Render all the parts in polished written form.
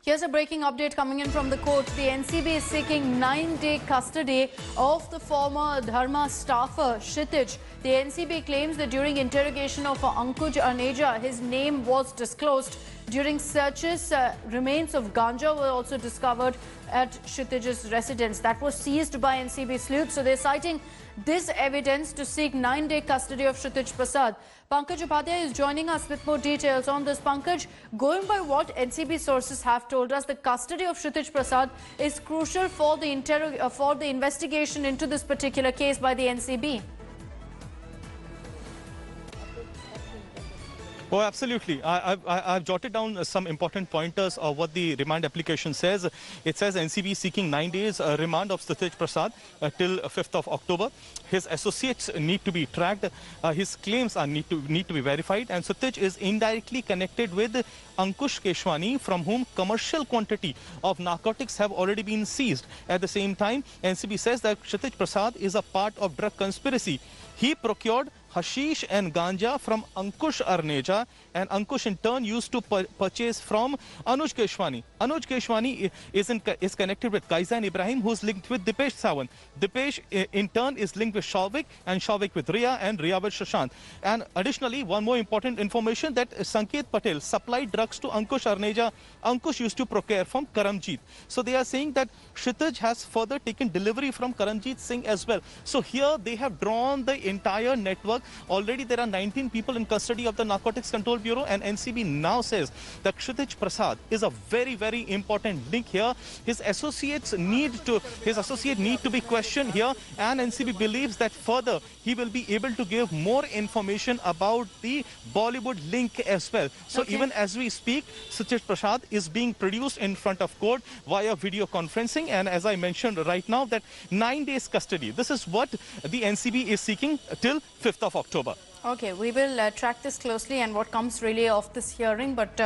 Here's a breaking update coming in from the court. The NCB is seeking 9-day custody of the former Dharma staffer, Kshitij. The NCB claims that during interrogation of Ankush Arneja, his name was disclosed. During searches, remains of ganja were also discovered at Kshitij's residence. That was seized by NCB sleuths. So they're citing this evidence to seek 9-day custody of Kshitij Prasad. Pankaj Upadhyay is joining us with more details on this. Pankaj, going by what NCB sources have told us, the custody of Kshitij Prasad is crucial for the investigation into this particular case by the NCB. Oh, absolutely. I've jotted down some important pointers of what the remand application says. It says NCB seeking 9 days remand of Kshitij Prasad till 5th of October. His associates need to be tracked. His claims need to be verified. And Kshitij is indirectly connected with Ankush Keshwani, from whom commercial quantity of narcotics have already been seized. At the same time, NCB says that Kshitij Prasad is a part of drug conspiracy. He procured hashish and ganja from Ankush Arneja, and Ankush in turn used to purchase from Anuj Keshwani. Anuj Keshwani is connected with Kaizan Ibrahim, who is linked with Dipesh Sawant. Dipesh in turn is linked with Shavik, and Shavik with Riya, and Riya with Shashant. And additionally, one more important information, that Sanket Patel supplied drugs to Ankush Arneja. Ankush used to procure from Karamjeet. So they are saying that Kshitij has further taken delivery from Karamjeet Singh as well. So here they have drawn the entire network. Already there are 19 people in custody of the Narcotics Control Bureau, and NCB now says that Kshitij Prasad is a very, very important link here. His associate need to be questioned here, and NCB believes that further he will be able to give more information about the Bollywood link as well. So even as we speak, Kshitij Prasad is being produced in front of court via video conferencing, and as I mentioned right now, that 9 days custody. This is what the NCB is seeking till 5th of October. Okay, we will track this closely and what comes really of this hearing. But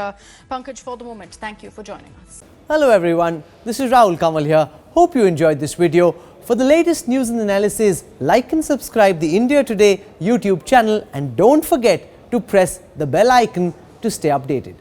Pankaj, for the moment, thank you for joining us. Hello everyone, this is Rahul Kamal here. Hope you enjoyed this video. For the latest news and analysis, like and subscribe the India Today YouTube channel, and don't forget to press the bell icon to stay updated.